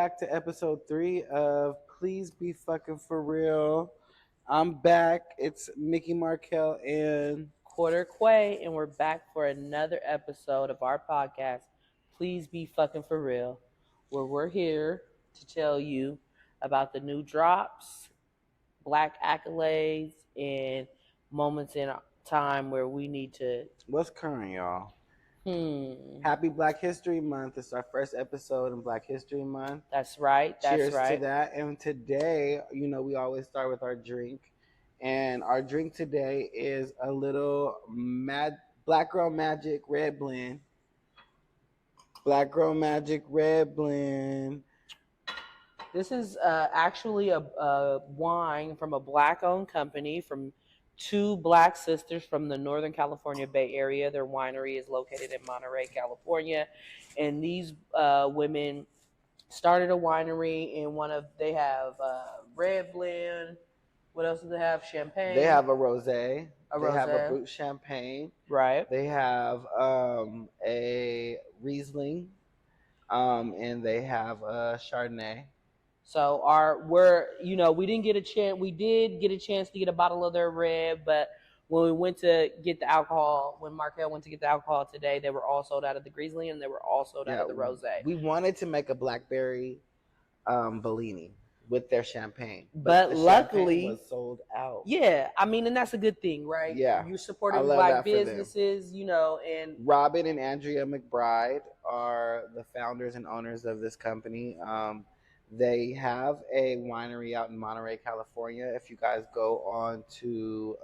back to episode 3 of Please Be Fucking For Real. I'm back. It's Mickey Markel and Quarterquae, and we're back for another episode of our podcast, Please Be Fucking For Real, where we're here to tell you about the new drops, black accolades, and moments in time where we need to... What's current, y'all? Happy Black History Month. It's our first episode in Black History Month. That's right. Cheers to that. And today, we always start with our drink. And our drink today is a little Black Girl Magic Red Blend. Black Girl Magic Red Blend. This is actually a wine from a Black-owned company from two Black sisters from the Northern California Bay Area. Their winery is located in Monterey, California. And these women started a winery, and they have red blend. What else do they have? Champagne. They have a rosé. They have a brut champagne. Right. They have a Riesling, and they have a Chardonnay. So we didn't get a chance. We did get a chance to get a bottle of their red, but when we went to get the alcohol, when Markel went to get the alcohol today, they were all sold out of the Riesling and they were all sold out of the rosé. We wanted to make a blackberry Bellini with their champagne, but luckily champagne was sold out. Yeah, and that's a good thing, right? Yeah, you're supporting Black businesses, and Robin and Andrea McBride are the founders and owners of this company. They have a winery out in Monterey, California. If you guys go on to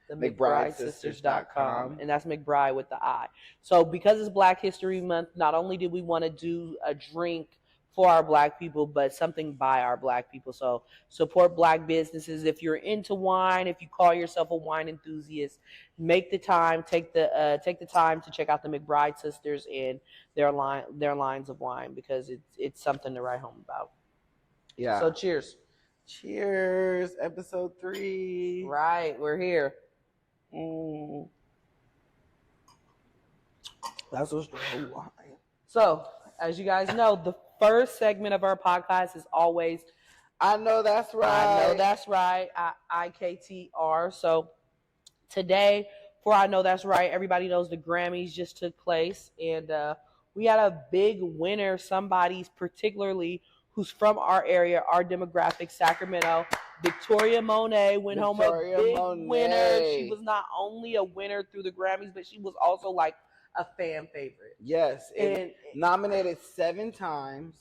the McBrideSisters.com, and that's McBride with the I. So because it's Black History Month, not only did we want to do a drink for our Black people, but something by our Black people. So support Black businesses. If you're into wine, if you call yourself a wine enthusiast, make the time, take the time to check out the McBride sisters and their lines of wine, because it's something to write home about. Yeah. So cheers. Cheers. Episode 3. Right, we're here. That's a strong wine. So, as you guys know, the first segment of our podcast is always I Know That's Right. I Know That's Right, IKTR. So today, for I Know That's Right, everybody knows the Grammys just took place, and we had a big winner, somebody's particularly who's from our area, our demographic, Sacramento. Victoria Monet went home a big winner. She was not only a winner through the Grammys, but she was also like a fan favorite. Yes, and nominated 7 times.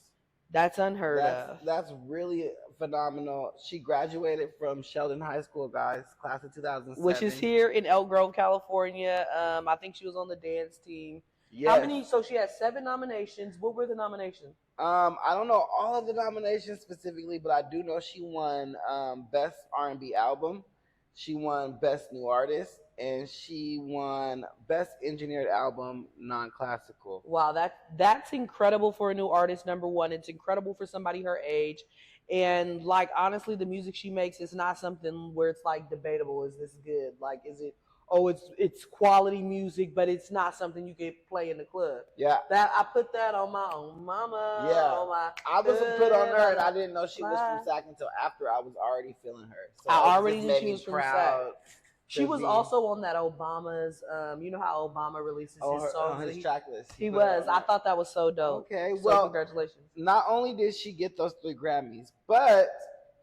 That's unheard of. That's really phenomenal. She graduated from Sheldon High School, guys, class of 2007. Which is here in Elk Grove, California. I think she was on the dance team. Yes. How many? So she had 7 nominations. What were the nominations? I don't know all of the nominations specifically, but I do know she won Best R&B Album. She won Best New Artist, and she won Best Engineered Album Non-Classical. Wow, that's incredible for a new artist, number one. It's incredible for somebody her age. And, honestly, the music she makes is not something where it's, debatable. Is this good? It's quality music, but it's not something you can play in the club. Yeah. I put that on my own mama. Yeah. I wasn't put on her, and I didn't know she was from Sac until after I was already feeling her. So I already knew she was from Sac. She was be also on that Obama's, you know how Obama releases his songs? On his track list. He was. I thought that was so dope. Okay, well, congratulations. Not only did she get those 3 Grammys, but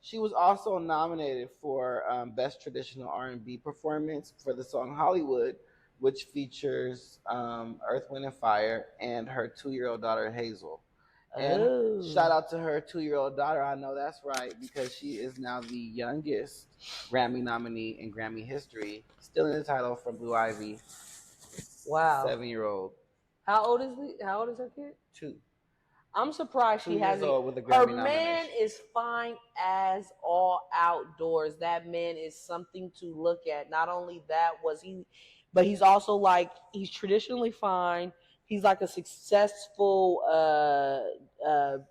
she was also nominated for Best Traditional R&B Performance for the song Hollywood, which features Earth, Wind & Fire and her 2-year-old daughter, Hazel. And shout out to her 2-year-old daughter. I know that's right, because she is now the youngest Grammy nominee in Grammy history, still in the title from Blue Ivy. Wow. 7-year-old. How old is her kid? 2. I'm surprised she hasn't. With a Grammy her man is fine as all outdoors. That man is something to look at. Not only that but he's also he's traditionally fine. He's a successful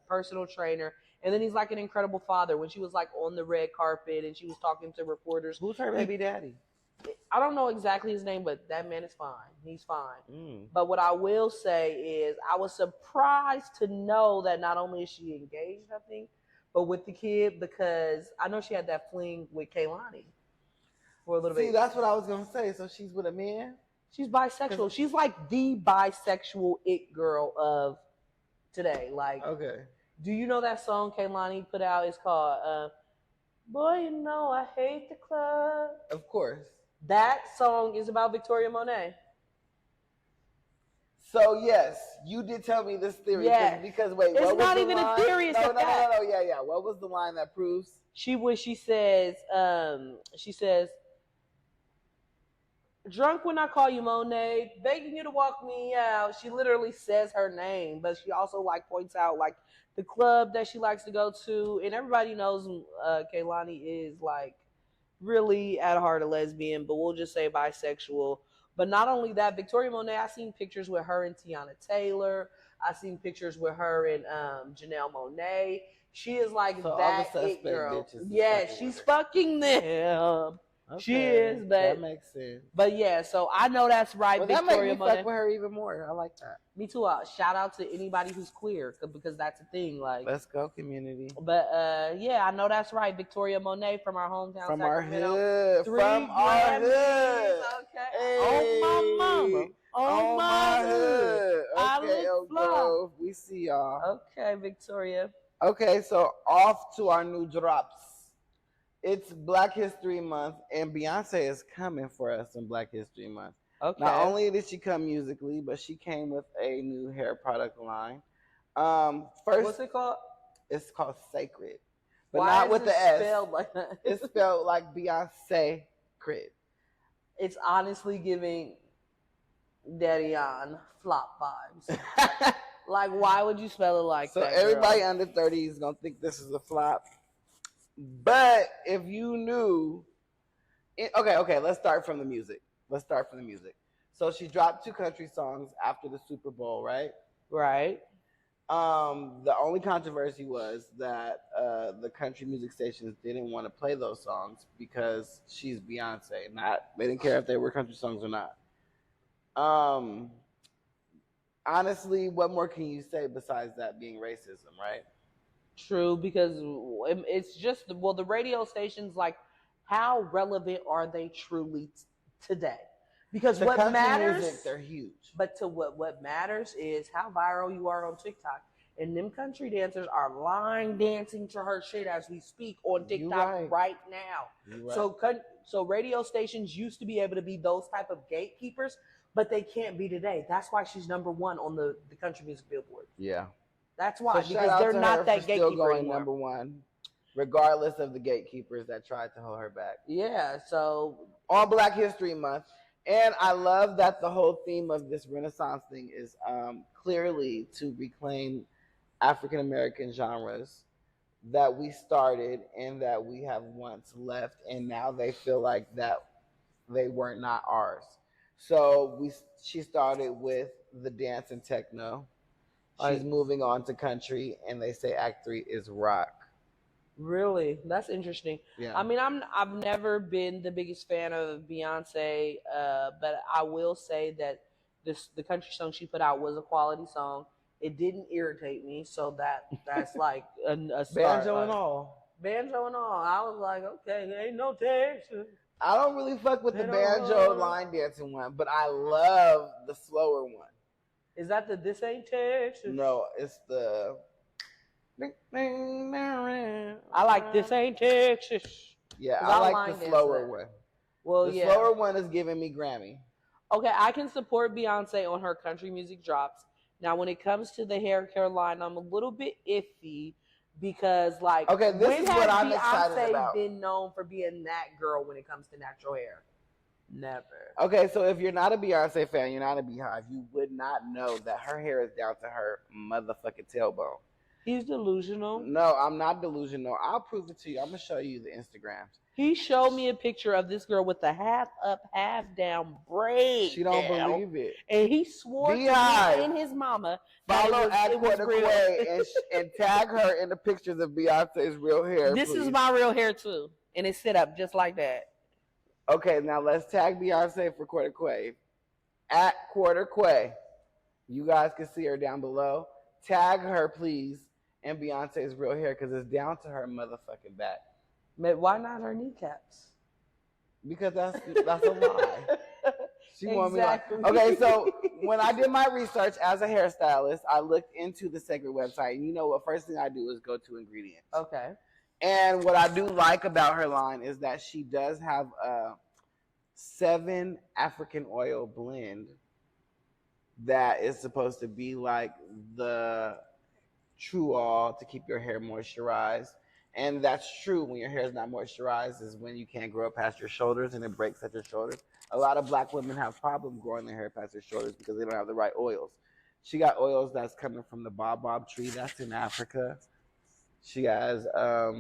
personal trainer. And then he's an incredible father. When she was on the red carpet and she was talking to reporters. Who's her baby daddy? I don't know exactly his name, but that man is fine. He's fine. But what I will say is I was surprised to know that not only is she engaged, I think, but with the kid, because I know she had that fling with Kehlani for a little bit. See, that's what I was going to say. So she's with a man? She's bisexual. She's like the bisexual it girl of today. Like, okay. Do you know that song Kehlani put out? It's called Boy, You Know I Hate the Club. Of course. That song is about Victoria Monet. So yes, you did tell me this theory. Yes. Because wait, it's what was not the even line? a theory. It's a fact. No. Yeah. What was the line that proves? She says, drunk when I call you Monet, begging you to walk me out. She literally says her name, but she also like points out like the club that she likes to go to, and everybody knows Kehlani is like really at heart a lesbian, but we'll just say bisexual. But not only that, Victoria Monet, I've seen pictures with her and Tiana Taylor. I've seen pictures with her and Janelle Monáe. She is like so that it girl. Yeah, she's fucking them. Okay, she is, but that makes sense. But yeah, so I know that's right. Well, Victoria that makes me fuck with her even more. I like that. Me too. Shout out to anybody who's queer because that's a thing. Like, let's go, community. But yeah, I know that's right. Victoria Monet from our hometown, from Sacramento. Our hood, from our hood. Okay, hey. On my mama, on my hood. Okay, Grove. We see y'all. Okay, Victoria. Okay, so off to our new drops. It's Black History Month, and Beyonce is coming for us in Black History Month. Okay. Not only did she come musically, but she came with a new hair product line. First, what's it called? It's called Cecred, but why not is with it the S. Spelled like that? It's spelled like Beyonce Cred. It's honestly giving Daddy on flop vibes. Like, why would you spell it like that? So everybody girl? under 30 is gonna think this is a flop. But if you knew, okay, let's start from the music. So she dropped 2 country songs after the Super Bowl, right? Right. The only controversy was that the country music stations didn't want to play those songs because she's Beyonce. They didn't care if they were country songs or not. Honestly, what more can you say besides that being racism, right? True, because it's just the radio stations, like, how relevant are they truly today? Because the what matters, music, they're huge. But to what matters is how viral you are on TikTok, and them country dancers are line dancing to her shit as we speak on TikTok right now. Right. So radio stations used to be able to be those type of gatekeepers, but they can't be today. That's why she's number 1 on the country music billboard. Yeah. That's why, because they're not that gatekeeper still going anymore. number 1, regardless of the gatekeepers that tried to hold her back. Yeah, so on Black History Month, and I love that the whole theme of this Renaissance thing is clearly to reclaim African American genres that we started and that we have once left, and now they feel like that they were not ours. So she started with the dance and techno. She's moving on to country, and they say Act 3 is rock. Really? That's interesting. Yeah. I mean, I've never been the biggest fan of Beyonce, but I will say that the country song she put out was a quality song. It didn't irritate me, so that's like a start. Banjo and all. Banjo and all. I was like, okay, ain't no Texas. I don't really fuck with the banjo line dancing one, but I love the slower one. Is that the This Ain't Texas? No, it's the... I like This Ain't Texas. Yeah, I like the slower one. Well, the slower one is giving me Grammy. Okay, I can support Beyonce on her country music drops. Now, when it comes to the hair care line, I'm a little bit iffy because, like, okay, this is what I'm excited about. Beyonce been known for being that girl when it comes to natural hair? Never. Okay, so if you're not a Beyonce fan, you're not a Beehive, you would not know that her hair is down to her motherfucking tailbone. He's delusional. No, I'm not delusional. I'll prove it to you. I'm going to show you the Instagrams. He showed me a picture of this girl with the half up, half down braid. She don't believe it. And he swore Beehive. to me and his mama. Follow at Quarterquae and tag her in the pictures of Beyonce's real hair. This is my real hair too. And it's set up just like that. Okay, now let's tag Beyonce for Quarterquae. At Quarterquae. You guys can see her down below. Tag her, please, and Beyonce's real hair because it's down to her motherfucking back. Why not her kneecaps? Because that's a lie. She want me like, okay, so when I did my research as a hairstylist, I looked into the Cecred website, and you know what? First thing I do is go to ingredients. Okay. And what I do like about her line is that she does have a 7 African oil blend that is supposed to be like the true all to keep your hair moisturized. And that's true when your hair is not moisturized, is when you can't grow it past your shoulders and it breaks at your shoulders. A lot of black women have problems growing their hair past their shoulders because they don't have the right oils. She got oils that's coming from the baobab tree that's in Africa. She has a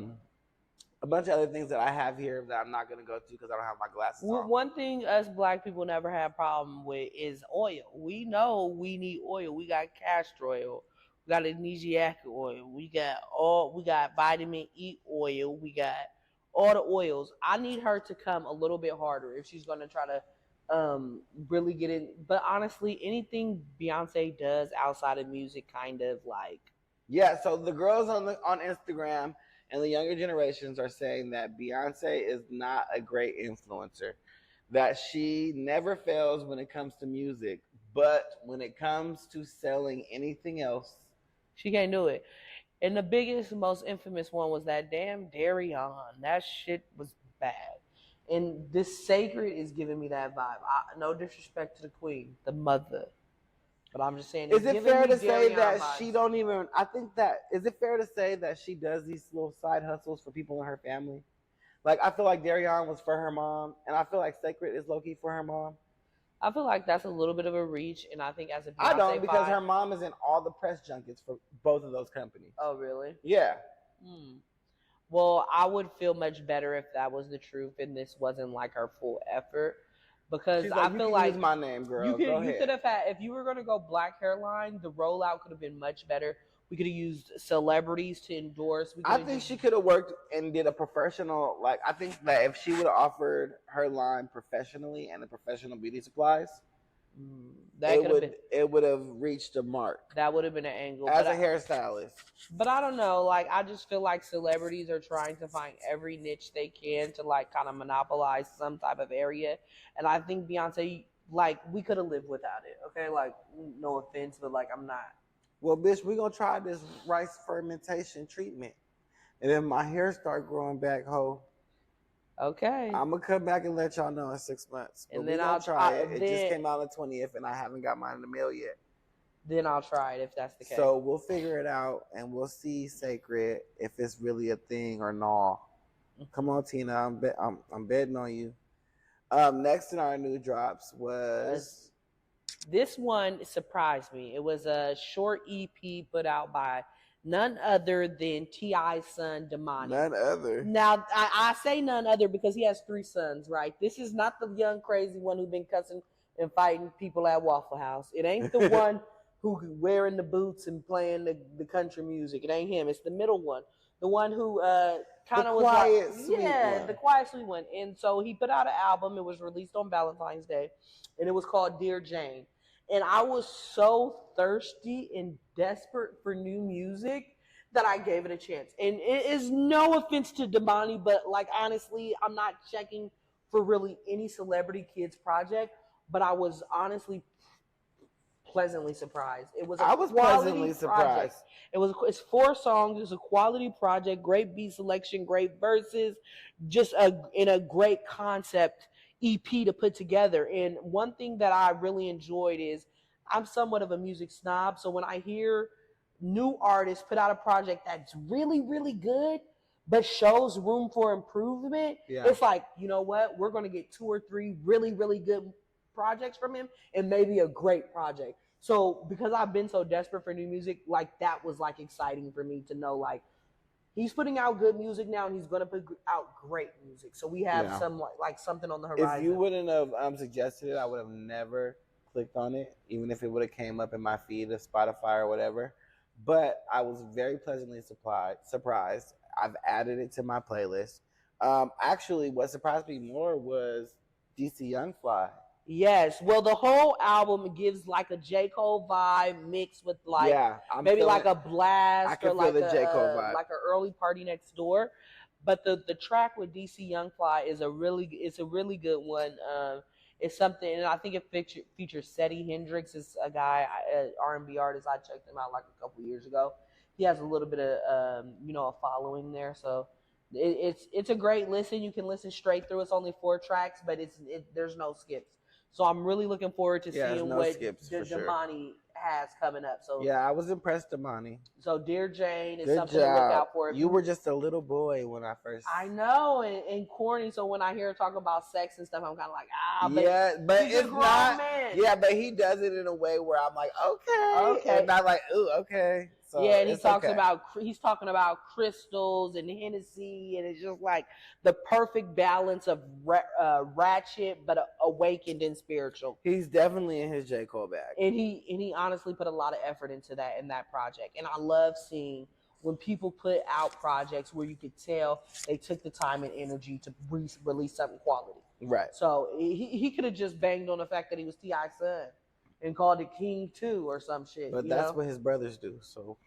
bunch of other things that I have here that I'm not going to go through because I don't have my glasses on. One thing us black people never had a problem with is oil. We know we need oil. We got castor oil. We got anemisiac oil. We got vitamin E oil. We got all the oils. I need her to come a little bit harder if she's going to try to really get in. But honestly, anything Beyonce does outside of music kind of like. Yeah, so the girls on Instagram and the younger generations are saying that Beyonce is not a great influencer, that she never fails when it comes to music, but when it comes to selling anything else, she can't do it. And the biggest, most infamous one was that damn Darion. That shit was bad. And this Cecred is giving me that vibe. No disrespect to the queen, the mother. But I'm just saying. Is it fair to say that she don't even? I think that is it fair to say that she does these little side hustles for people in her family? Like I feel like Darion was for her mom, and I feel like Cecred is low key for her mom. I feel like that's a little bit of a reach, and I think as a Beyonce I don't because her mom is in all the press junkets for both of those companies. Oh really? Yeah. Well, I would feel much better if that was the truth and this wasn't like her full effort. Because like, I feel like use my name, girl. You could have had, if you were going to go black hairline, the rollout could have been much better. We could have used celebrities to endorse. I think she could have worked and did a professional. Like I think that if she would have offered her line professionally and the professional beauty supplies, it would have reached a mark. That would have been an angle as a hairstylist. But I don't know. Like I just feel like celebrities are trying to find every niche they can to like kind of monopolize some type of area. And I think Beyonce, like we could have lived without it. Okay, like no offense, but like I'm not. Well, bitch, we're going to try this rice fermentation treatment. And if my hair start growing back, okay. I'm going to come back and let y'all know in 6 months. And then I'll try it. It just came out on the 20th, and I haven't got mine in the mail yet. Then I'll try it if that's the case. So we'll figure it out, and we'll see, Cecred, if it's really a thing or not. Come on, Tina. I'm betting on you. Next in our new drops was... This one surprised me. It was a short EP put out by none other than T.I.'s son, Domani. None other. Now, I say none other because he has 3 sons, right? This is not the young, crazy one who's been cussing and fighting people at Waffle House. It ain't the one who wearing the boots and playing the country music. It ain't him. It's the middle one. The one who kind of was quiet, like, sweet one. The quiet, sweet one. And so he put out an album. It was released on Valentine's Day, and it was called Dear Jane. And I was so thirsty and desperate for new music that I gave it a chance. And it is no offense to Domani, but like honestly, I'm not checking for really any celebrity kids project. But I was honestly pleasantly surprised. I was pleasantly surprised. It's 4 songs. It's a quality project. Great beat selection. Great verses. Just in a great concept EP to put together. And one thing that I really enjoyed is I'm somewhat of a music snob. So when I hear new artists put out a project that's really, really good, but shows room for improvement, it's like, you know what? We're going to get 2 or 3 really, really good projects from him and maybe a great project. So because I've been so desperate for new music, like that was like exciting for me to know like, he's putting out good music now, and he's going to put out great music. So we have some like something on the horizon. If you wouldn't have suggested it, I would have never clicked on it, even if it would have came up in my feed of Spotify or whatever. But I was very pleasantly surprised. I've added it to my playlist. Actually, what surprised me more was DC Young Fly. Yes. Well, the whole album gives like a J. Cole vibe mixed with like maybe like a Blast or like a early Party Next Door. But the track with DC Young Fly is a really good one. It's something, and I think it features Seti Hendrix. Is a guy, an R&B artist. I checked him out like a couple years ago. He has a little bit of a following there, so it's a great listen. You can listen straight through. It's only 4 tracks, but there's no skips. So I'm really looking forward to seeing what Domani has coming up. So yeah, I was impressed, Domani. So Dear Jane is something to look out for. You were just a little boy when I first. I know, and corny. So when I hear her talk about sex and stuff, I'm kind of like, but but it's not. Man. Yeah, but he does it in a way where I'm like, okay, and not like, ooh, okay. So yeah, and he's talking about crystals and Hennessy, and it's just like the perfect balance of ratchet but awakened and spiritual. He's definitely in his J. Cole bag, and he honestly put a lot of effort into that in that project. And I love seeing when people put out projects where you could tell they took the time and energy to release something quality. Right. So he could have just banged on the fact that he was T.I.'s son and called it King 2 or some shit. But that's what his brothers do. So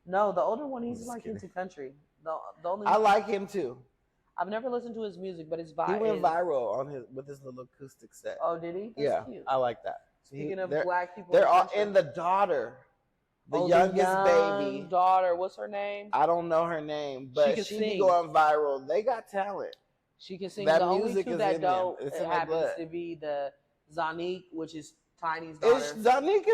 no, the older one, he's like into country. The only I like him too. I've never listened to his music, but his vibe. He went viral with his little acoustic set. Oh, did he? That's cute. I like that. Speaking of black people, they're all in the daughter, the youngest baby daughter. What's her name? I don't know her name, but she be going viral. They got talent. She can sing. That the music only two that don't it happens to be the Zanique, which is Tiny's daughter. Zanique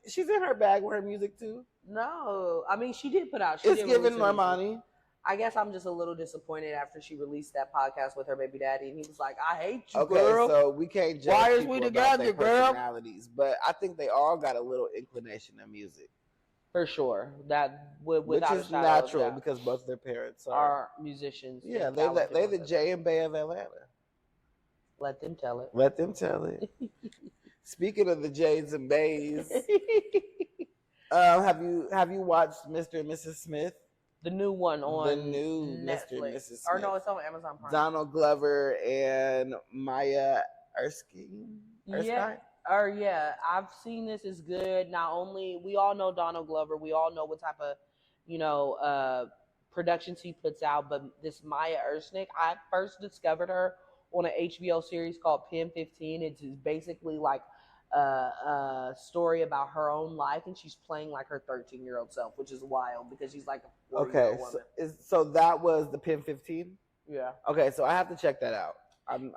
she's in her bag with her music too. No, I mean she did put out. It's giving Domani. I guess I'm just a little disappointed after she released that podcast with her baby daddy, and he was like, "I hate you, girl." So we can't judge. Why is we together, girl? Personalities, but I think they all got a little inclination of music. For sure, that which is natural because both their parents are musicians. Yeah, they're the J and Bay of Atlanta. Let them tell it. Let them tell it. Speaking of the J's and Bays, have you watched Mr. and Mrs. Smith? The new one on the new Netflix. Mr. and Mrs. Smith. Or no, it's on Amazon Prime. Donald Glover and Maya Erskine. Yeah. I've seen this. Is good. Not only we all know Donald Glover, we all know what type of productions he puts out, but this Maya Erskine, I first discovered her on an HBO series called Pen 15. It's basically like a story about her own life, and she's playing like her 13-year-old self, which is wild because she's like a 40-year-old woman. So that was the Pen 15? Yeah. Okay, so I have to check that out.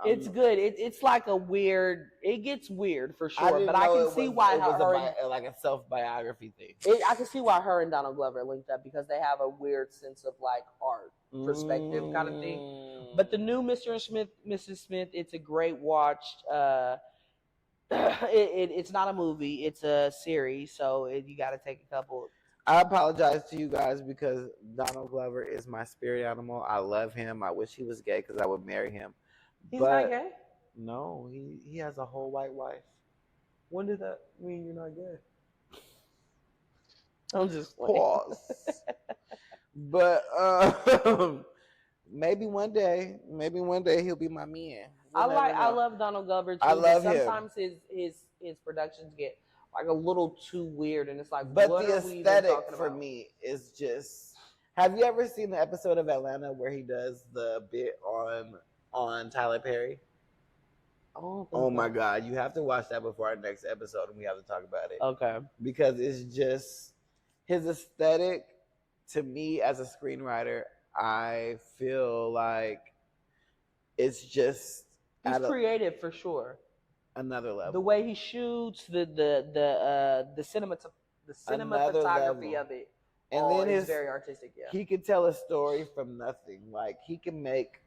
It's good. It's like a weird. It gets weird for sure, but I can see why it was like a self-biography thing. I can see why her and Donald Glover linked up because they have a weird sense of like art perspective kind of thing. But the new Mr. and Smith, Mrs. Smith, it's a great watch. It's not a movie; it's a series, so you got to take a couple. I apologize to you guys because Donald Glover is my spirit animal. I love him. I wish he was gay because I would marry him. He's not gay? No, he has a whole white wife. When did that mean you're not gay? I'm just pause. But maybe one day he'll be my man. I love Donald Glover too. I love him. Sometimes his productions get like a little too weird, and it's like. But the aesthetic for me is just. Have you ever seen the episode of Atlanta where he does the bit on Tyler Perry? Oh my God! You have to watch that before our next episode, and we have to talk about it. Okay. Because it's just his aesthetic. To me, as a screenwriter, I feel like it's just. He's creative for sure. Another level. The way he shoots, the cinematography of it, and then it's very artistic. Yeah, he can tell a story from nothing. Like he can make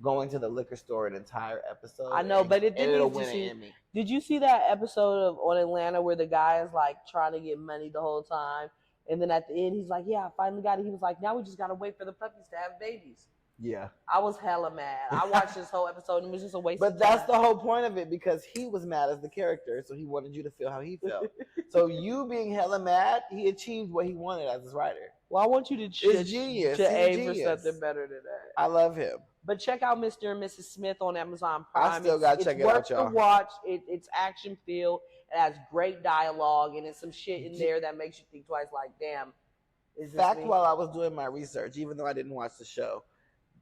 going to the liquor store an entire episode. I know, but it'll win an Emmy. Did you see that episode on Atlanta where the guy is like trying to get money the whole time, and then at the end he's like, "Yeah, I finally got it." He was like, "Now we just gotta wait for the puppies to have babies." Yeah. I was hella mad. I watched this whole episode and it was just a waste of time. But that's the whole point of it because he was mad as the character, so he wanted you to feel how he felt. So you being hella mad, he achieved what he wanted as his writer. Well, I want you to genius. to He's aim for genius. something better than that. I love him. But check out Mr. and Mrs. Smith on Amazon Prime. I still gotta check it out, y'all. It's worth the watch. It's action filled. It has great dialogue, and it's some shit in there that makes you think twice. Like, damn. Fact, while I was doing my research, even though I didn't watch the show,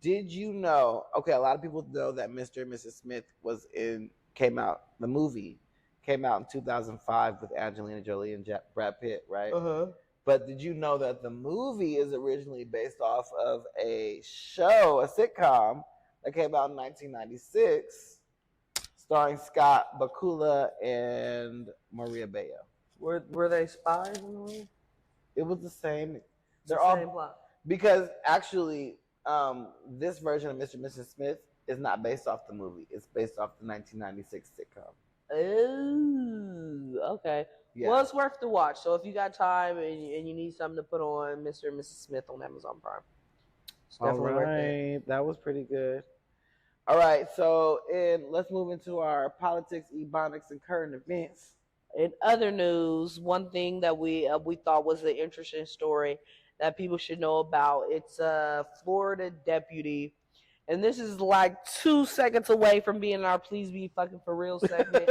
did you know? Okay, a lot of people know that Mr. and Mrs. Smith the movie came out in 2005 with Angelina Jolie and Brad Pitt, right? But did you know that the movie is originally based off of a show, a sitcom that came out in 1996, starring Scott Bakula and Maria Bello? Were they spies in the movie? It was the same. They're all same plot. Because actually, this version of Mr. and Mrs. Smith is not based off the movie. It's based off the 1996 sitcom. Oh, okay. Yeah. Well, it's worth the watch. So if you got time and you need something to put on, Mr. and Mrs. Smith on Amazon Prime. It's definitely worth it. That was pretty good. All right, so let's move into our politics, Ebonics, and current events. In other news, one thing that we thought was an interesting story that people should know about, it's a Florida deputy. And this is like 2 seconds away from being our Please Be Fucking For Real segment.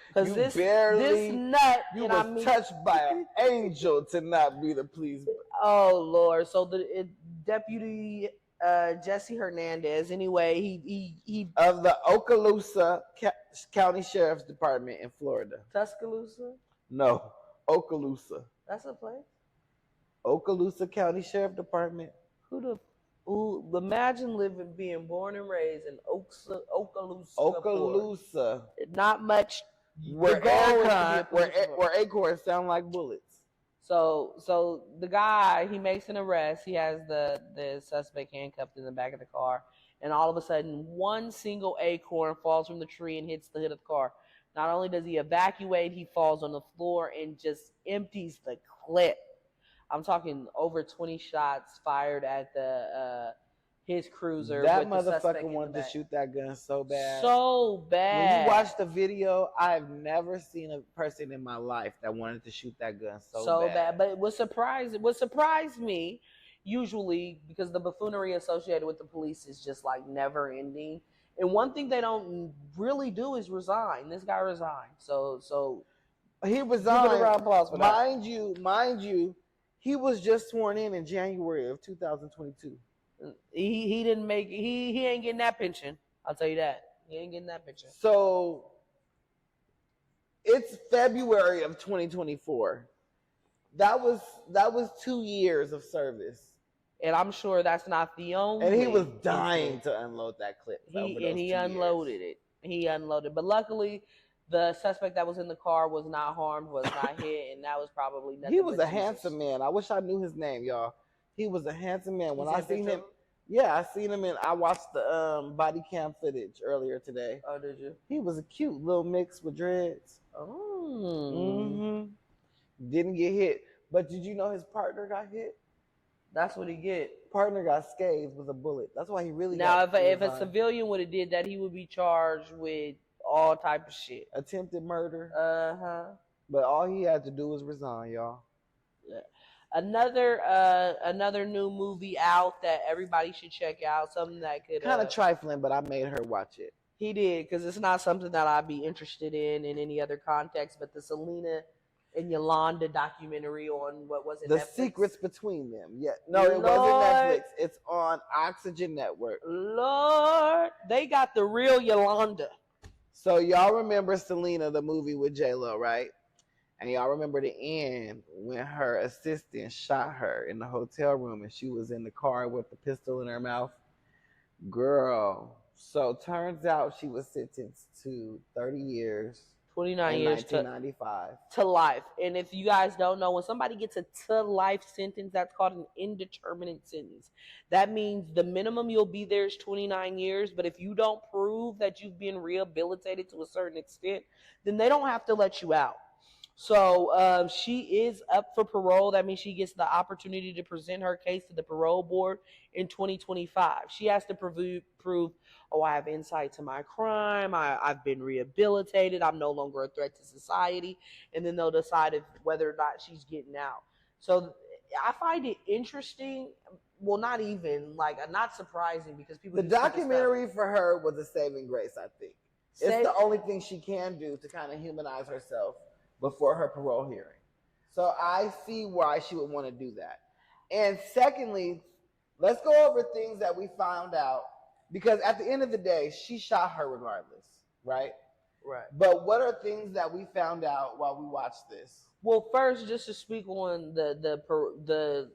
Because this nut... You was touched by an angel to not be the Please Be. Oh, Lord. So the deputy Jesse Hernandez, anyway, he... Of the Okaloosa County Sheriff's Department in Florida. Tuscaloosa? No, Okaloosa. That's a place? Okaloosa County Sheriff Department. Imagine being born and raised in Okaloosa. Okaloosa. Not much. Where acorns sound like bullets. So the guy, he makes an arrest. He has the suspect handcuffed in the back of the car, and all of a sudden, one single acorn falls from the tree and hits the hood of the car. Not only does he evacuate, he falls on the floor and just empties the clip. I'm talking over 20 shots fired at his cruiser. That motherfucker wanted to shoot that gun so bad. So bad. When you watch the video, I've never seen a person in my life that wanted to shoot that gun so bad. But what surprised me, usually, because the buffoonery associated with the police is just like never ending. And one thing they don't really do is resign. This guy resigned. So he resigned. Give it a round of applause for that. Mind you, he was just sworn in January of 2022. He didn't make he ain't getting that pension. I'll tell you that. He ain't getting that pension. So it's February of 2024. That was 2 years of service. And I'm sure that's not the only. And he was dying to unload that clip. He unloaded it. He unloaded. But luckily, the suspect that was in the car was not harmed, was not hit, and that was probably nothing. He was a handsome man. I wish I knew his name, y'all. He was a handsome man. When I seen him, I seen him, and I watched the body cam footage earlier today. Oh, did you? He was a cute little mix with dreads. Oh. Didn't get hit. But did you know his partner got hit? That's what he get. Partner got scathed with a bullet. That's why he really now, if a civilian would have did that, he would be charged with all type of shit. Attempted murder. But all he had to do was resign, y'all. Yeah. Another new movie out that everybody should check out. Something that could kind of trifling, but I made her watch it. He did, because it's not something that I'd be interested in any other context. But the Selena and Yolanda documentary on what was it? The Netflix? Secrets Between Them. Yeah, no, it wasn't Netflix. It's on Oxygen Network. Lord, they got the real Yolanda. So y'all remember Selena, the movie with J-Lo, right? And y'all remember the end when her assistant shot her in the hotel room and she was in the car with the pistol in her mouth? Girl. So turns out she was sentenced to 30 years. 29 years 1995. To life. And if you guys don't know, when somebody gets a to life sentence, that's called an indeterminate sentence. That means the minimum you'll be there is 29 years. But if you don't prove that you've been rehabilitated to a certain extent, then they don't have to let you out. So she is up for parole. That means she gets the opportunity to present her case to the parole board in 2025. She has to prove, I have insight to my crime. I've been rehabilitated. I'm no longer a threat to society. And then they'll decide whether or not she's getting out. So I find it interesting. Well, not even like not surprising because people. The documentary for her was a saving grace. I think it's the only thing she can do to kind of humanize herself before her parole hearing. So I see why she would want to do that. And secondly, let's go over things that we found out because at the end of the day, she shot her regardless, right? Right. But what are things that we found out while we watched this? Well, first, just to speak on the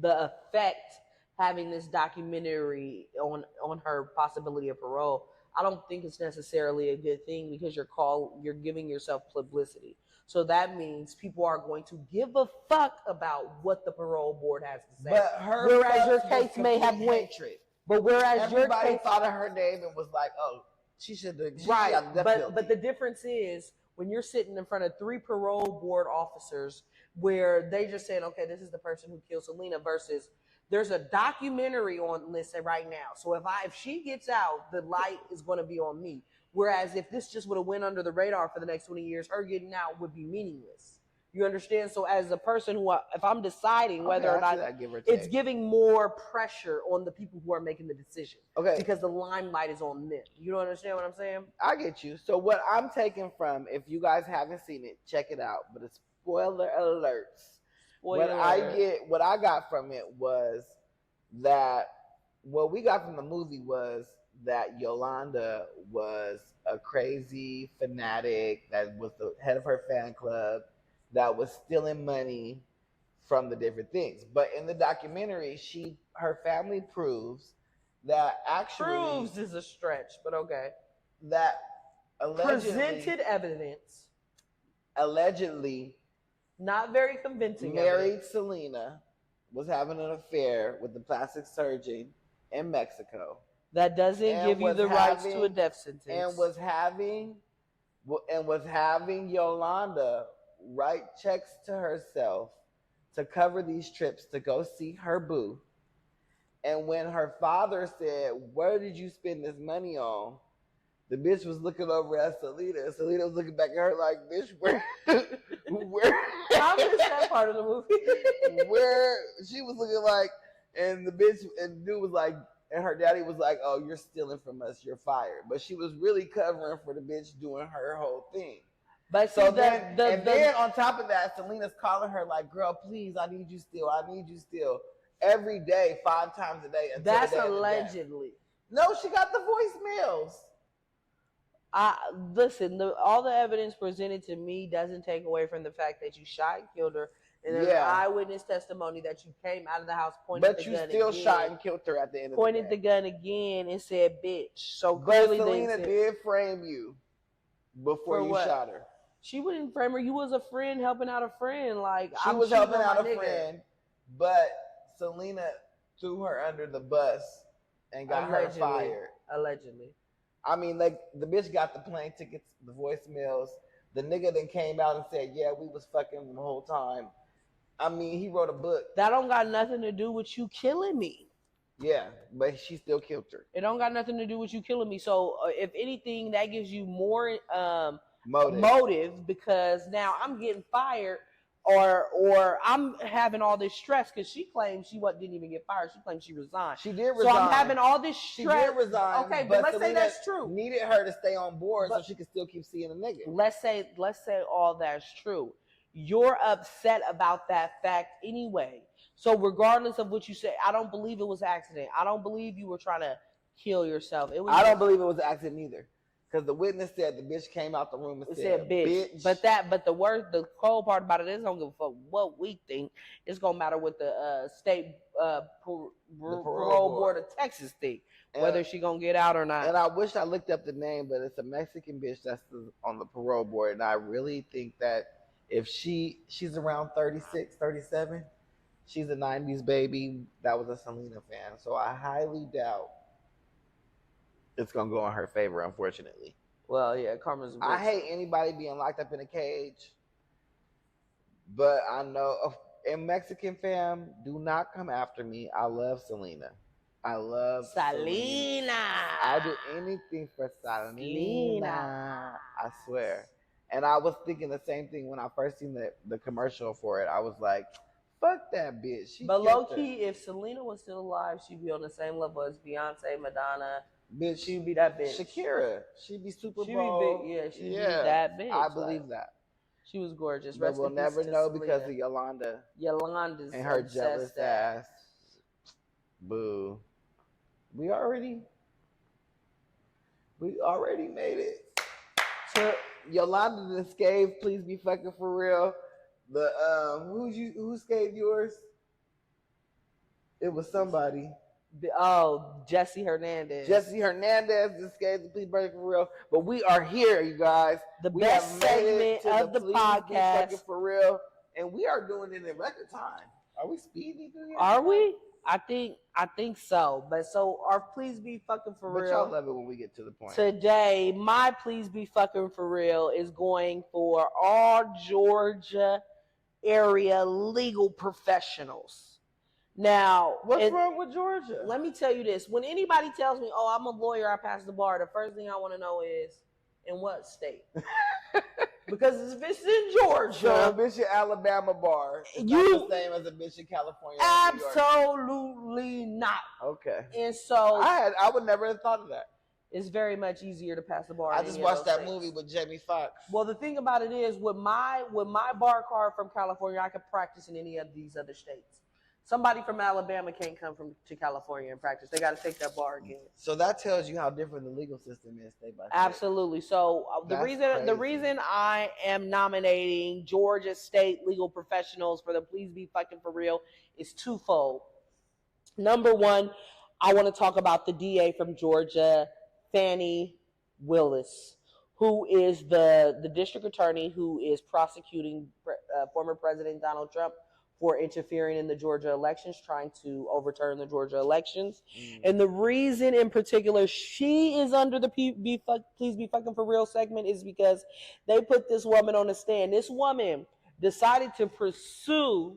effect having this documentary on her possibility of parole, I don't think it's necessarily a good thing because you're giving yourself publicity. So that means people are going to give a fuck about what the parole board has to say. But whereas your case may have went, but whereas everybody your case thought of her name and was like, oh, she should have. Right, but the difference is when you're sitting in front of 3 parole board officers where they just saying, okay, this is the person who killed Selena versus there's a documentary on Lisa right now. So if she gets out, the light is going to be on me. Whereas if this just would have went under the radar for the next 20 years, her getting out would be meaningless. You understand? So as a person who, if I'm deciding whether or not, it's giving more pressure on the people who are making the decision. Okay. Because the limelight is on them. You don't understand what I'm saying? I get you. So what I'm taking from, if you guys haven't seen it, check it out. But it's spoiler alerts. What I got from it was that what we got from the movie was that Yolanda was a crazy fanatic that was the head of her fan club that was stealing money from the different things. But in the documentary, her family proves that actually... Proves is a stretch, but okay. That allegedly... Presented evidence. Allegedly... Not very convincing. Married Selena, was having an affair with the plastic surgeon in Mexico. That doesn't give you the rights to a death sentence. And was having Yolanda write checks to herself to cover these trips to go see her boo. And when her father said, "Where did you spend this money on?" the bitch was looking over at Selena, and Selena was looking back at her like, "Bitch, where?" I missed that part of the movie. Where she was looking like, and the bitch and dude was like, and her daddy was like, "Oh, you're stealing from us. You're fired." But she was really covering for the bitch doing her whole thing. But so then on top of that, Selena's calling her like, "Girl, please, I need you still. I need you still." Every day, 5 times a day. That's allegedly. No, she got the voicemails. Listen, all the evidence presented to me doesn't take away from the fact that you shot and killed her. And there's an eyewitness testimony that you came out of the house pointing the gun again. But you still shot and killed her at the end of the day. Pointed the gun again and said, "Bitch." So clearly Selena did frame you before you shot her. She wouldn't frame her. You was a friend helping out a friend. Like she was helping out a friend, but Selena threw her under the bus and got her fired. Allegedly. I mean, like, the bitch got the plane tickets, the voicemails. The nigga then came out and said, "Yeah, we was fucking the whole time." I mean, he wrote a book. That don't got nothing to do with you killing me. Yeah, but she still killed her. It don't got nothing to do with you killing me. So, if anything, that gives you more motive because now I'm getting fired or I'm having all this stress because she claims she didn't even get fired. She claims she resigned. She did resign. So I'm having all this stress. She did resign. Okay, but let's say that's true. Needed her to stay on board so she could still keep seeing a nigga. Let's say all that's true. You're upset about that fact anyway. So regardless of what you say, I don't believe it was an accident. I don't believe you were trying to kill yourself. I don't believe it was an accident either. Because the witness said the bitch came out the room and said bitch. But the cold part about it is, I don't give a fuck what we think. It's gonna matter what the state parole board of Texas think, whether she gonna get out or not. And I wish I looked up the name, but it's a Mexican bitch that's on the parole board, and I really think that if she's around 36, 37, she's a 90s baby that was a Selena fan. So I highly doubt it's gonna go in her favor, unfortunately. Well, yeah, karma's a bitch. I hate anybody being locked up in a cage, but I know in Mexican fam, do not come after me. I love Selena. I love Selena. I'll do anything for Selena. I swear. And I was thinking the same thing when I first seen the commercial for it. I was like, Fuck that bitch. But low key, if Selena was still alive, she'd be on the same level as Beyonce, Madonna. Bitch, she'd be that bitch. Shakira, she'd be Super She'd Bowl. be big, yeah, she'd be that bitch. I believe that. She was gorgeous. But we'll never know because of Yolanda. Yolanda's and her jealous ass. Boo. We already made it. So Yolanda done scathed. Please be fucking for real. The who scathed yours? It was somebody. Jesse Hernandez. Jesse Hernandez just scathed the Please Be Fucking for real. But we are here, you guys. We best segment of the podcast. Be fucking for real, and we are doing it in record time. Are we speeding through here? Are we? I think so. But so our Please Be Fucking for Real. But y'all love it when we get to the point. Today, my Please Be Fucking for Real is going for all Georgia area legal professionals. Now, what's wrong with Georgia? Let me tell you this. When anybody tells me, oh, I'm a lawyer, I passed the bar, the first thing I want to know is, in what state? Because if it's in Georgia, so a bitch in Alabama bar is not the same as a bitch in California. Absolutely not. Okay. And so I would never have thought of that. It's very much easier to pass the bar. I just watched that movie with Jamie Foxx. Well, the thing about it is, with my bar card from California, I could practice in any of these other states. Somebody from Alabama can't come to California and practice. They got to take that bar again. So that tells you how different the legal system is state by state. Absolutely. So the reason I am nominating Georgia State legal professionals for the Please Be Fucking for Real is twofold. Number one, I want to talk about the DA from Georgia, Fani Willis, who is the district attorney who is prosecuting former President Donald Trump for interfering in the Georgia elections, trying to overturn the Georgia elections. And the reason in particular she is under the Please Be Fucking for Real segment is because they put this woman on the stand. This woman decided to pursue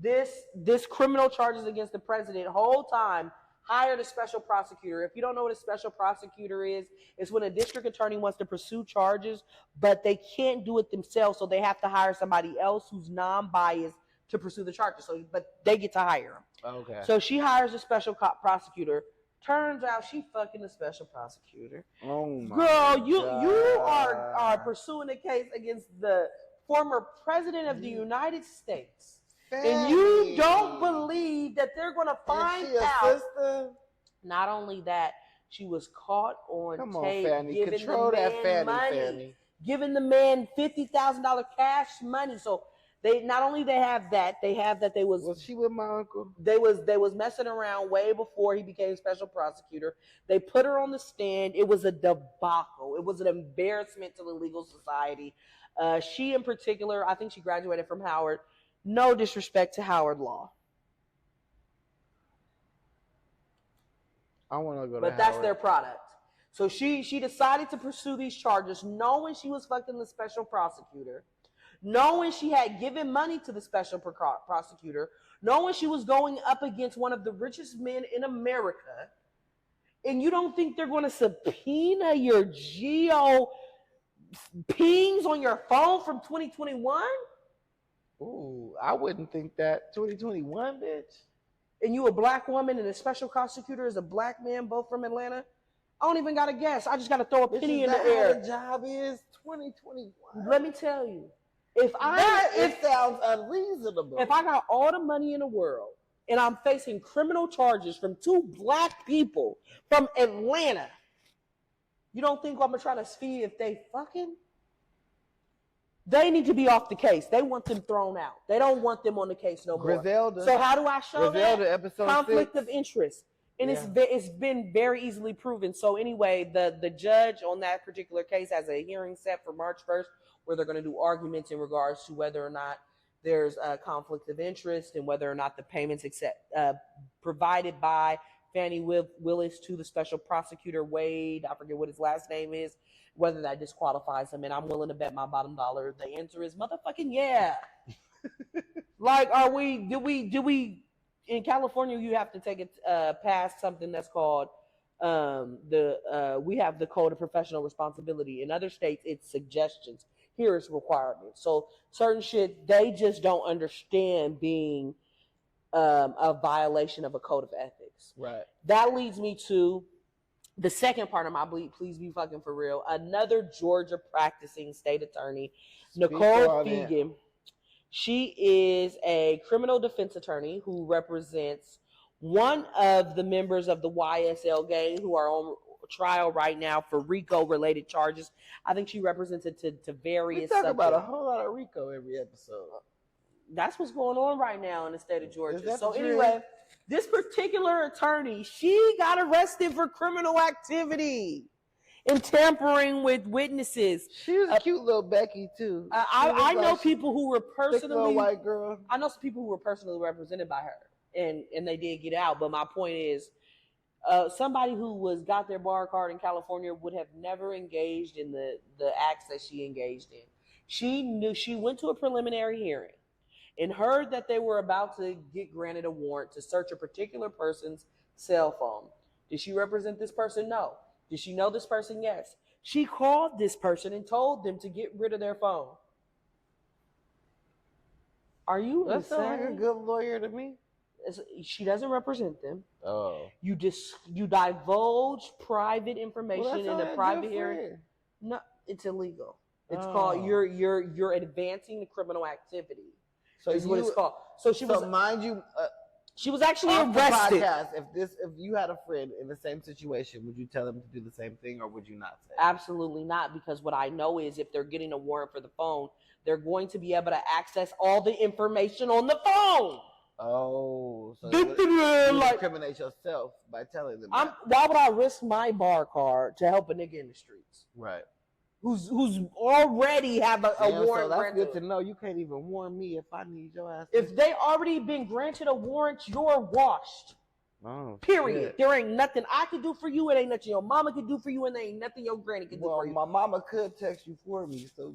this criminal charges against the president whole time, hired a special prosecutor. If you don't know what a special prosecutor is, it's when a district attorney wants to pursue charges, but they can't do it themselves, so they have to hire somebody else who's non-biased to pursue the charges. But they get to hire him. Okay. So she hires a special prosecutor. Turns out she fucking a special prosecutor. Oh my God. You are pursuing a case against the former president of the United States. Fanny. And you don't believe that they're going to find out. Sister? Not only that, she was caught on tape Fanny. giving Control the man that Fanny, money, Fanny. Giving the man $50,000 cash money. So they not only they have that they was she with my uncle? They was messing around way before he became special prosecutor. They put her on the stand. It was a debacle. It was an embarrassment to the legal society. She in particular, I think she graduated from Howard. No disrespect to Howard Law. I want to go to But that's their product. So she decided to pursue these charges knowing she was fucking the special prosecutor, knowing she had given money to the special prosecutor, knowing she was going up against one of the richest men in America. And you don't think they're going to subpoena your geo pings on your phone from 2021? Ooh, I wouldn't think that. 2021, bitch. And you a black woman and a special prosecutor is a black man, both from Atlanta? I don't even got to guess. I just got to throw a penny in the air. How the job is 2021. Let me tell you. It sounds unreasonable. If I got all the money in the world and I'm facing criminal charges from two black people from Atlanta, you don't think I'm going to try to see if they fucking? They need to be off the case. They want them thrown out. They don't want them on the case no more. Griselda. So how do I show Griselda, that? episode Conflict 6. of interest. And it's been very easily proven. So anyway, the judge on that particular case has a hearing set for March 1st where they're going to do arguments in regards to whether or not there's a conflict of interest and whether or not the payments provided by Fani Willis to the special prosecutor, Wade, I forget what his last name is, whether that disqualifies him. And I'm willing to bet my bottom dollar the answer is motherfucking yeah. Like, do we in California, you have to take it past something that's called we have the Code of Professional Responsibility. In other states, it's suggestions. Here's requirements. So certain shit they just don't understand being a violation of a code of ethics. Right. That leads me to the second part of my please be fucking for real. Another Georgia practicing state attorney, Nicole Fckn. She is a criminal defense attorney who represents one of the members of the YSL gang who are on trial right now for RICO-related charges. I think she represents it to various. We talk about a whole lot of RICO every episode. That's what's going on right now in the state of Georgia. So anyway, this particular attorney, she got arrested for criminal activity and tampering with witnesses. She was a cute little Becky too. I know people who were personally white girl. I know some people who were personally represented by her, and they did get out. But my point is, somebody who got their bar card in California would have never engaged in the acts that she engaged in. She went to a preliminary hearing and heard that they were about to get granted a warrant to search a particular person's cell phone. Did she represent this person? No. Did she know this person? Yes. She called this person and told them to get rid of their phone. Are you insane? That sounds like a good lawyer to me. She doesn't represent them. Oh. You divulge private information in a private hearing. No, it's illegal. It's called you're advancing the criminal activity. So is what it's called. So she was, mind you, she was actually arrested. If you had a friend in the same situation, would you tell them to do the same thing, or would you not say? Absolutely not, because what I know is if they're getting a warrant for the phone, they're going to be able to access all the information on the phone. Oh, so you incriminate yourself by telling them. Why would I risk my bar card to help a nigga in the streets? Right. Who's already have a warrant. So that's good to know. You can't even warn me if I need your ass. If they already been granted a warrant, you're washed. Oh, period. Shit. There ain't nothing I can do for you. It ain't nothing your mama can do for you, and there ain't nothing your granny can do for you. My mama could text you for me, so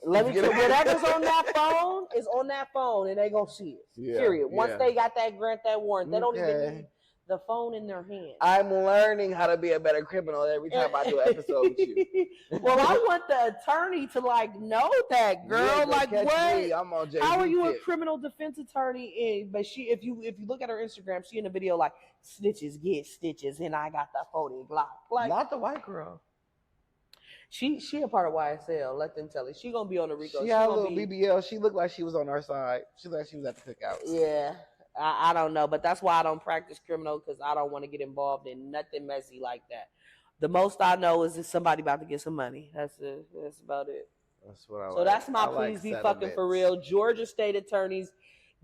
let me tell you, whatever's on that phone is on that phone, and they gonna see it. Yeah, period. Once they got that warrant, they don't even need the phone in their hand. I'm learning how to be a better criminal every time I do an episode with you. Well, I want the attorney to know that, girl. Yeah, what? I'm on how are you a criminal defense attorney? But if you look at her Instagram, she in a video snitches get stitches, and I got the 40 Glock. Not the white girl. She a part of YSL. Let them tell it. She gonna be on the RICO. She had a little BBL. She looked like she was on our side. She looked like she was at the cookout. Yeah. I don't know, but that's why I don't practice criminal, because I don't want to get involved in nothing messy like that. The most I know is that somebody about to get some money. That's about it. That's what I So that's my please be fucking for real. Georgia State Attorneys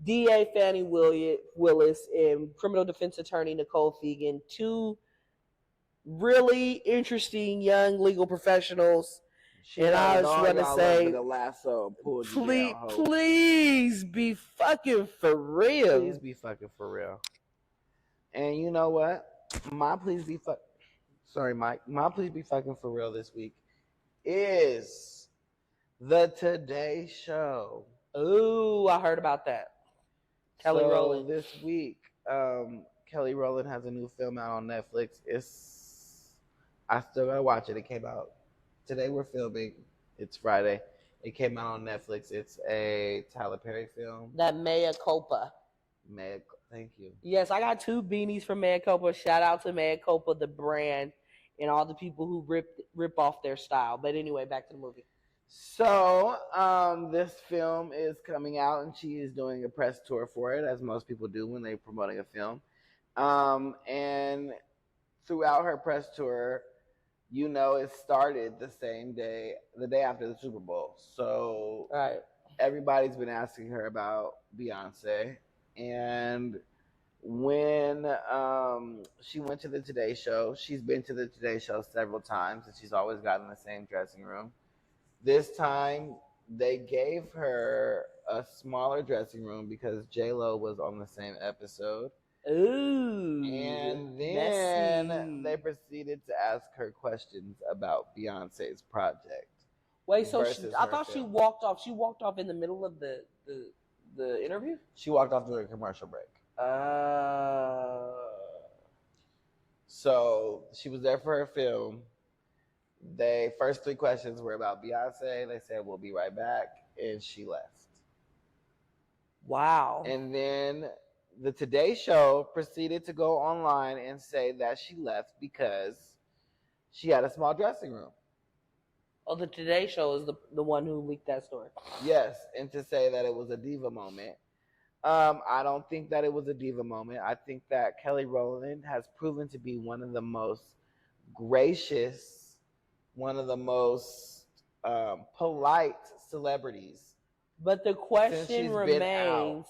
DA Fannie Willis and criminal defense attorney Nicole Fckn, two really interesting young legal professionals. And I just want to say, please be fucking for real. Please be fucking for real. And you know what? My please be fucking for real this week is the Today Show. Ooh, I heard about that. Kelly Rowland. This week, Kelly Rowland has a new film out on Netflix. I still gotta watch it. It came out today. We're filming. It's Friday. It came out on Netflix. It's a Tyler Perry film. That Mea Culpa. Thank you. Yes, I got 2 beanies from Mea Culpa. Shout out to Mea Culpa, the brand, and all the people who rip off their style. But anyway, back to the movie. So, this film is coming out, and she is doing a press tour for it, as most people do when they're promoting a film. And throughout her press tour, it started the day after the Super Bowl. So, right. Everybody's been asking her about Beyonce. And when she went to the Today Show, she's been to the Today Show several times, and she's always gotten the same dressing room. This time, they gave her a smaller dressing room because J-Lo was on the same episode. Ooh. And then they proceeded to ask her questions about Beyonce's project. Wait, so I thought she walked off. She walked off in the middle of the interview? She walked off during a commercial break. So she was there for her film. They first 3 questions were about Beyonce. They said we'll be right back, and she left. Wow. And then the Today Show proceeded to go online and say that she left because she had a small dressing room. Oh, the Today Show is the one who leaked that story. Yes, and to say that it was a diva moment. I don't think that it was a diva moment. I think that Kelly Rowland has proven to be one of the most gracious, one of the most polite celebrities. But the question remains,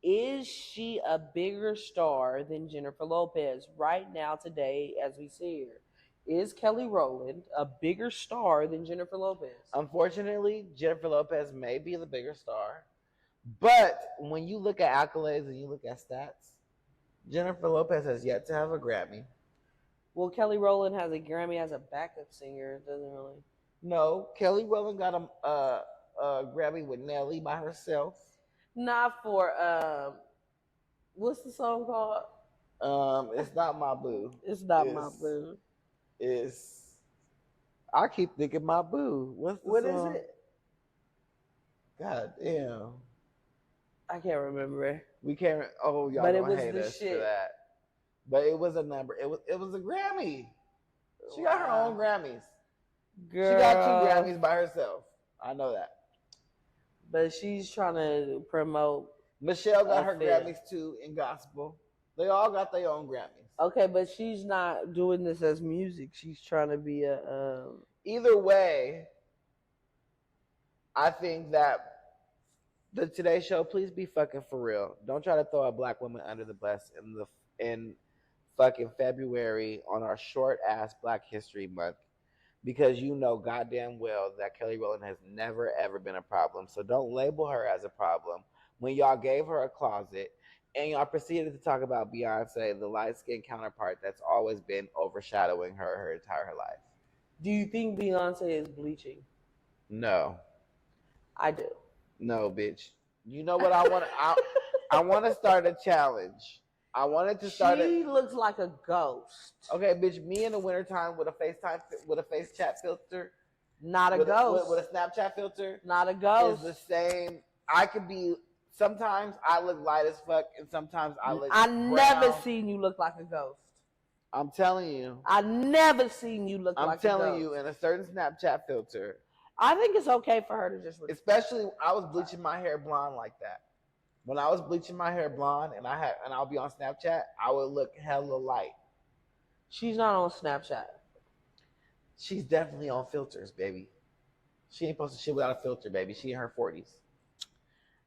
is she a bigger star than Jennifer Lopez right now, today, as we see her? Is Kelly Rowland a bigger star than Jennifer Lopez? Unfortunately, Jennifer Lopez may be the bigger star. But when you look at accolades and you look at stats, Jennifer Lopez has yet to have a Grammy. Well, Kelly Rowland has a Grammy as a backup singer. It doesn't really. No, Kelly Rowland got a Grammy with Nelly by herself. Not for what's the song called? It's Not My Boo. It's not my boo. I keep thinking My Boo. What is it? God damn. I can't remember. We can't. Oh, y'all gonna hate us for that. But it was a number. It was a Grammy. She got her own Grammys. Girl. She got 2 Grammys by herself. I know that. But she's trying to promote. Michelle got her Grammys too in gospel. They all got their own Grammys. Okay, but she's not doing this as music. She's trying to be a. Either way, I think that the Today Show, please be fucking for real. Don't try to throw a black woman under the bus in fucking February on our short ass Black History Month, because you know goddamn well that Kelly Rowland has never ever been a problem. So don't label her as a problem when y'all gave her a closet and y'all proceeded to talk about Beyonce, the light-skinned counterpart that's always been overshadowing her entire life. Do you think Beyonce is bleaching? No. I do. No, bitch. You know what I want? I want to start a challenge. I wanted to start. She looks like a ghost. Okay, bitch. Me in the wintertime with a face chat filter. Not a ghost. With a Snapchat filter. Not a ghost. Is the same. I could be. Sometimes I look light as fuck, and sometimes I look. I brown. never seen you look like a ghost. I'm telling you. I never seen you look like a ghost. I'm telling you, in a certain Snapchat filter. I think it's okay for her to just. Especially, I was bleaching my hair blonde like that. When I was bleaching my hair blonde, and I'll be on Snapchat, I would look hella light. She's not on Snapchat. She's definitely on filters, baby. She ain't posting shit without a filter, baby. She in her 40s.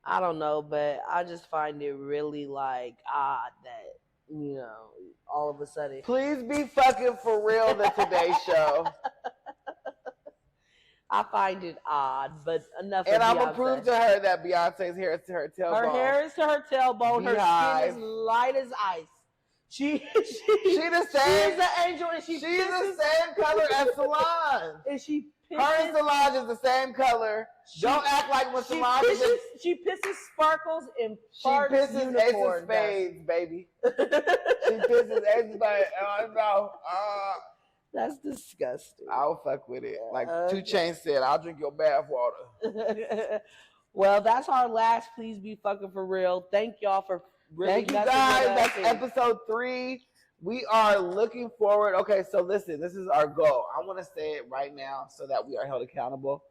I don't know, but I just find it really like odd that, you know, all of a sudden. Please be fucking for real, the Today Show. I find it odd, but enough. And I'm gonna prove to her that Beyonce's hair is to her tailbone. Her hair is to her tailbone. Her skin is light as ice. She the same. She's an angel, and she's the same color as Solange. And she pisses, her and Solange is the same color. Don't act like when Solange she pisses sparkles and she pisses Ace of Spades, baby. She pisses Ace of Spades. No. That's disgusting. I'll fuck with it. Like 2 Chainz said, I'll drink your bath water. Well, that's our last Please Be Fucking For Real. Thank y'all for really Thank you guys. That's episode 3. We are looking forward. Okay, so listen, this is our goal. I want to say it right now so that we are held accountable.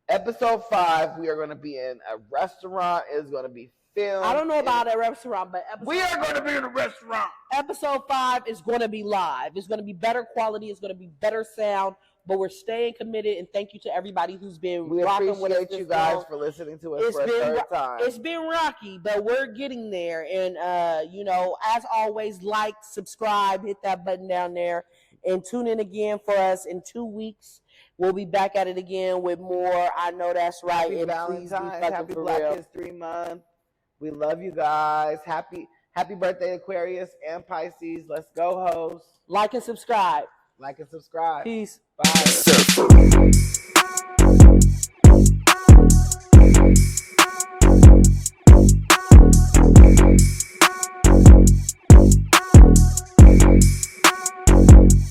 Episode 5, we are going to be in a restaurant. It's going to be filmed. I don't know about a restaurant, but we are going to be in a restaurant. Episode 5 is going to be live. It's going to be better quality. It's going to be better sound. But we're staying committed, and thank you to everybody who's been rocking with us. We appreciate you guys for listening to us for a third time. It's been rocky, but we're getting there. And, you know, as always, like, subscribe, hit that button down there, and tune in again for us in 2 weeks. We'll be back at it again with more. I know that's right. Happy Valentine's. Happy Black History Month. We love you guys. Happy birthday, Aquarius and Pisces. Let's go, hoes. Like and subscribe. Like and subscribe. Peace. Bye.